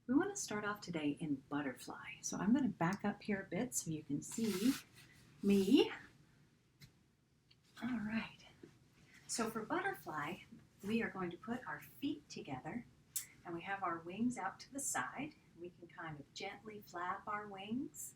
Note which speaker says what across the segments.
Speaker 1: We want to start off today in butterfly. So I'm going to back up here a bit so you can see me. All right. So for butterfly, we are going to put our feet together and we have our wings out to the side. We can kind of gently flap our wings.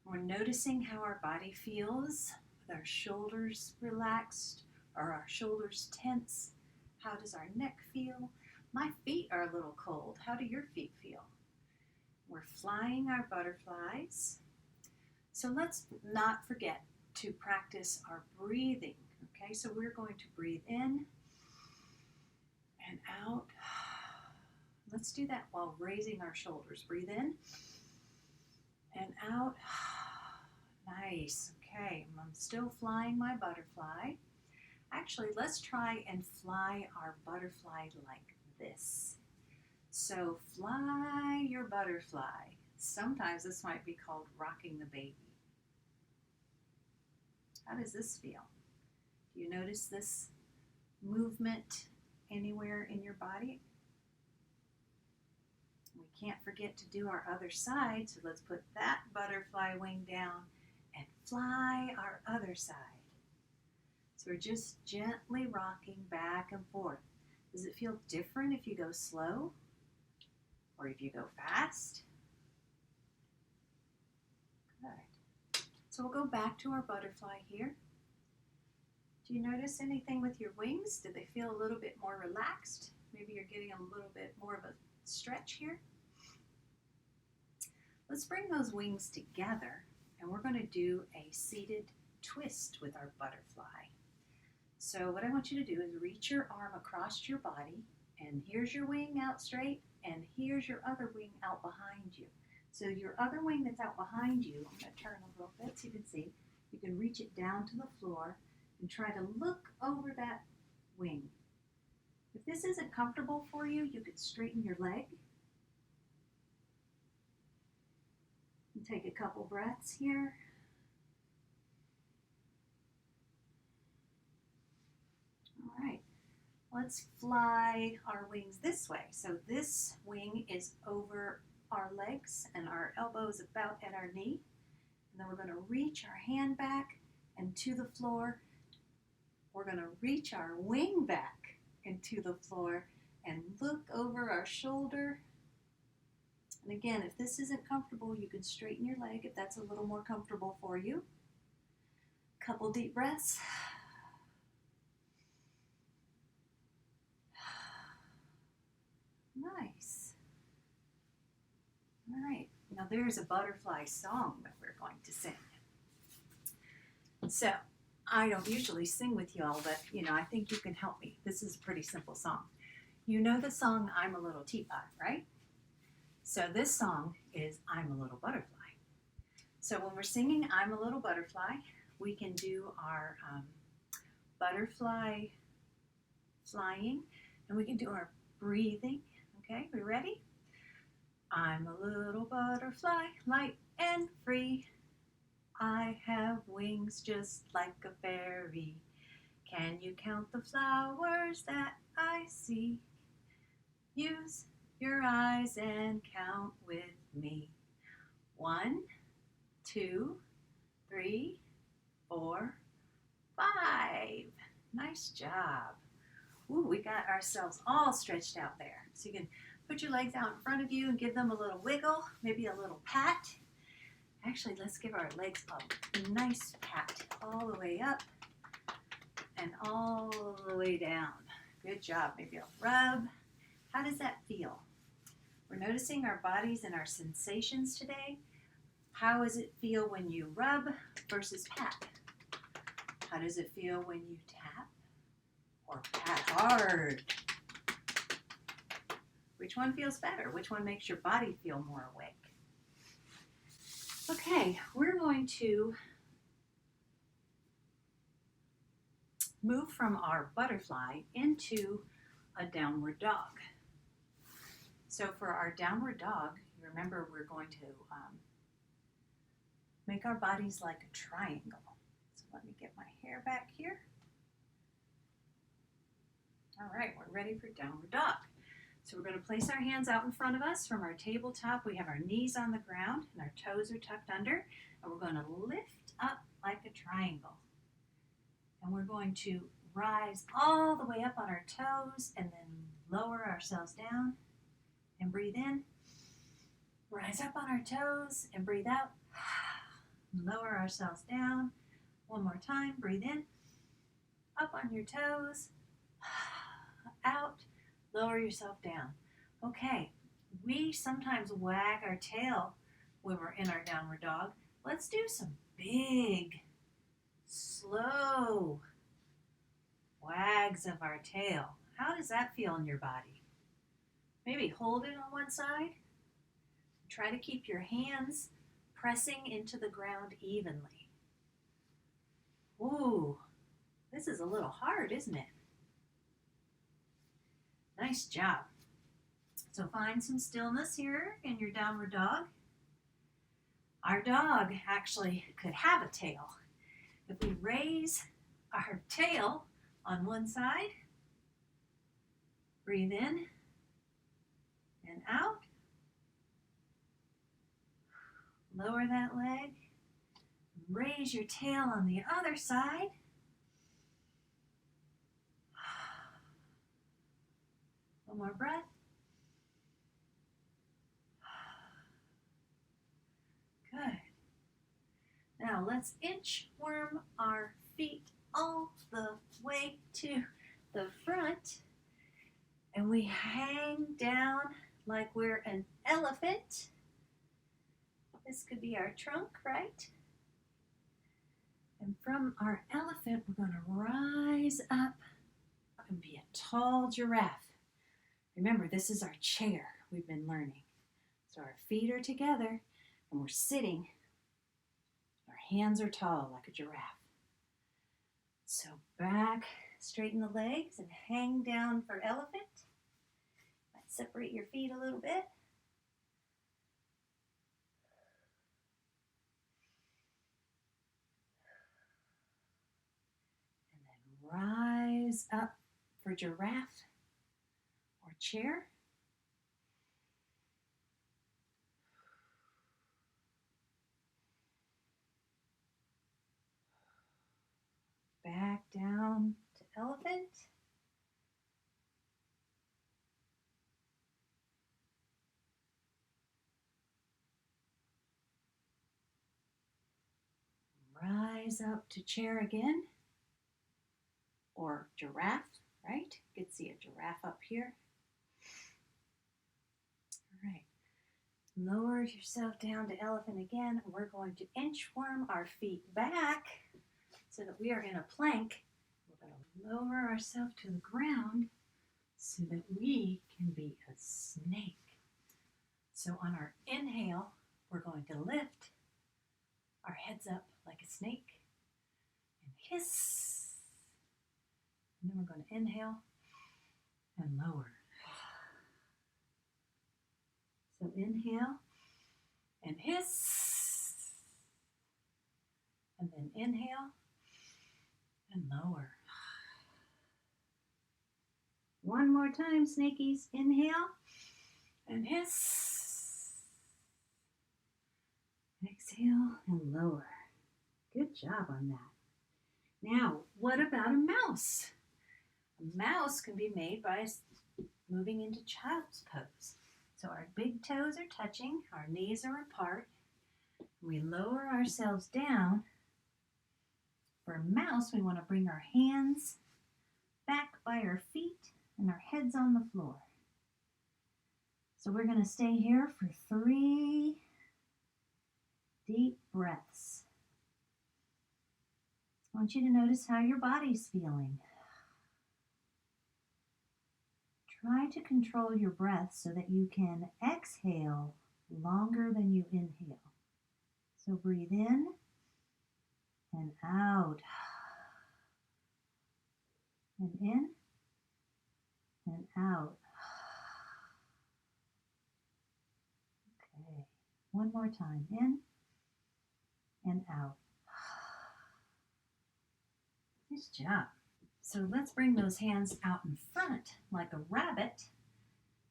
Speaker 1: We're noticing how our body feels with our shoulders relaxed or our shoulders tense. How does our neck feel? My feet are a little cold. How do your feet feel? We're flying our butterflies. So let's not forget to practice our breathing. Okay, so we're going to breathe in and out. Let's do that while raising our shoulders. Breathe in and out. Nice. Okay, I'm still flying my butterfly. Actually, let's try and fly our butterfly like this. So fly your butterfly. Sometimes this might be called rocking the baby. How does this feel? Do you notice this movement anywhere in your body? We can't forget to do our other side, so let's put that butterfly wing down and fly our other side. So we're just gently rocking back and forth. Does it feel different if you go slow or if you go fast? Good. So we'll go back to our butterfly here. Do you notice anything with your wings? Do they feel a little bit more relaxed? Maybe you're getting a little bit more of a stretch here. Let's bring those wings together and we're going to do a seated twist with our butterfly. So what I want you to do is reach your arm across your body and here's your wing out straight and here's your other wing out behind you. So your other wing that's out behind you, I'm going to turn a little bit so you can see, you can reach it down to the floor and try to look over that wing. If this isn't comfortable for you, you could straighten your leg. And take a couple breaths here. All right, let's fly our wings this way. So this wing is over our legs and our elbows about at our knee. And then we're going to reach our hand back and to the floor. We're going to reach our wing back into the floor and look over our shoulder. And again, if this isn't comfortable, you can straighten your leg if that's a little more comfortable for you. Couple deep breaths. Nice. All right, now there's a butterfly song that we're going to sing. So I don't usually sing with y'all, but I think you can help me. This is a pretty simple song. You know the song I'm a Little Teapot, right? So this song is I'm a Little Butterfly. So when we're singing I'm a Little Butterfly, we can do our butterfly flying and we can do our breathing. Okay, we ready? I'm a little butterfly, light and free. I have wings just like a fairy. Can you count the flowers that I see? Use your eyes and count with me. 1, 2, 3, 4, 5. Nice job. Ooh, we got ourselves all stretched out there. So you can put your legs out in front of you and give them a little wiggle, maybe a little pat. Actually, let's give our legs a nice pat all the way up and all the way down. Good job. Maybe a rub. How does that feel? We're noticing our bodies and our sensations today. How does it feel when you rub versus pat? How does it feel when you tap or pat hard? Which one feels better? Which one makes your body feel more awake? Okay, we're going to move from our butterfly into a downward dog. So for our downward dog, remember we're going to make our bodies like a triangle. So let me get my hair back here. All right, we're ready for downward dog. So we're going to place our hands out in front of us from our tabletop. We have our knees on the ground and our toes are tucked under. And we're going to lift up like a triangle. And we're going to rise all the way up on our toes and then lower ourselves down and breathe in. Rise up on our toes and breathe out. Lower ourselves down. One more time. Breathe in. Up on your toes. Out. Lower yourself down. Okay, we sometimes wag our tail when we're in our downward dog. Let's do some big, slow wags of our tail. How does that feel in your body? Maybe hold it on one side. Try to keep your hands pressing into the ground evenly. Ooh, this is a little hard, isn't it? Nice job. So find some stillness here in your downward dog. Our dog actually could have a tail. If we raise our tail on one side, breathe in and out. Lower that leg. Raise your tail on the other side. One more breath. Good. Now let's inchworm our feet all the way to the front. And we hang down like we're an elephant. This could be our trunk, right? And from our elephant, we're going to rise up and be a tall giraffe. Remember, this is our chair we've been learning. So our feet are together and we're sitting. Our hands are tall like a giraffe. So back, straighten the legs and hang down for elephant. Let's separate your feet a little bit. And then rise up for giraffe or chair. Back down to elephant. Rise up to chair again. Or giraffe, right? You can see a giraffe up here. All right. Lower yourself down to elephant again. We're going to inchworm our feet back so that we are in a plank. We're going to lower ourselves to the ground so that we can be a snake. So on our inhale, we're going to lift our heads up like a snake and hiss. And then we're going to inhale and lower. So inhale and hiss. And then inhale and lower. One more time, snakies. Inhale and hiss. Exhale and lower. Good job on that. Now, what about a mouse? A mouse can be made by moving into child's pose. So our big toes are touching, our knees are apart. We lower ourselves down. For a mouse, we want to bring our hands back by our feet and our heads on the floor. So we're going to stay here for 3 deep breaths. I want you to notice how your body's feeling. Try to control your breath so that you can exhale longer than you inhale. So breathe in and out. And in and out. Okay, one more time. In and out. Nice job. So let's bring those hands out in front like a rabbit.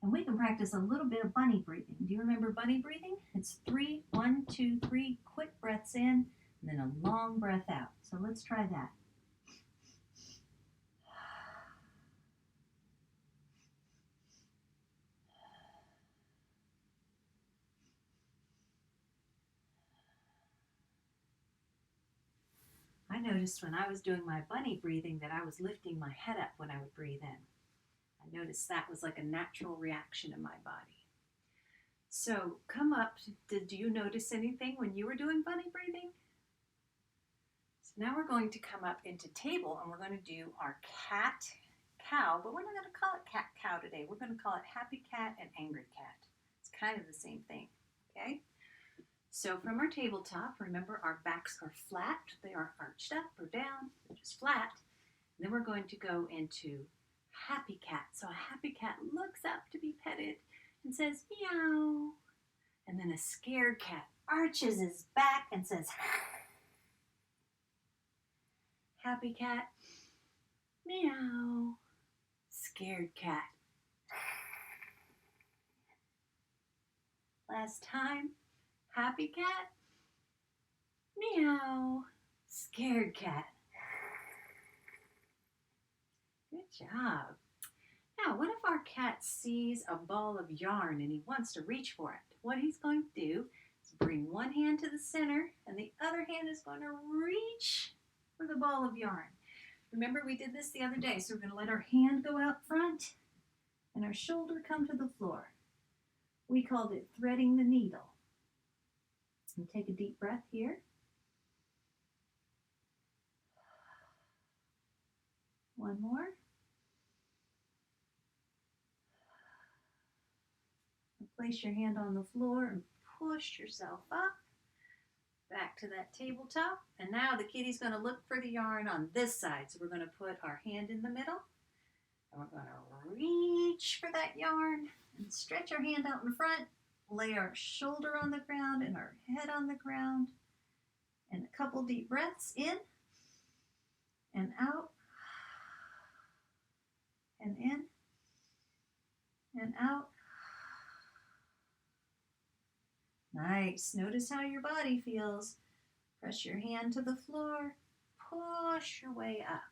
Speaker 1: And we can practice a little bit of bunny breathing. Do you remember bunny breathing? It's 3, 1, 2, 3, quick breaths in, and then a long breath out. So let's try that. I noticed when I was doing my bunny breathing that I was lifting my head up when I would breathe in. I noticed that was like a natural reaction in my body. So come up. Did you notice anything when you were doing bunny breathing? So now we're going to come up into table and we're going to do our cat, cow, but we're not going to call it cat, cow today. We're going to call it happy cat and angry cat. It's kind of the same thing, okay? So from our tabletop, remember our backs are flat. They aren't arched up or down. They're just flat. And then we're going to go into happy cat. So a happy cat looks up to be petted and says meow. And then a scared cat arches his back and says happy cat, meow. Scared cat. Last time. Happy cat, meow. Scared cat. Good job. Now, what if our cat sees a ball of yarn and he wants to reach for it? What he's going to do is bring one hand to the center and the other hand is going to reach for the ball of yarn. Remember, we did this the other day, so we're going to let our hand go out front and our shoulder come to the floor. We called it threading the needle. And take a deep breath here. One more. And place your hand on the floor and push yourself up. Back to that tabletop. And now the kitty's going to look for the yarn on this side. So we're going to put our hand in the middle. And we're going to reach for that yarn and stretch our hand out in front. Lay our shoulder on the ground and our head on the ground. And a couple deep breaths in and out and in and out. Nice. Notice how your body feels. Press your hand to the floor. Push your way up.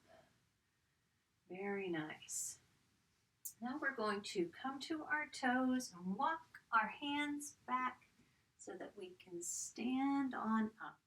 Speaker 1: Very nice. Now we're going to come to our toes and walk our hands back so that we can stand on up.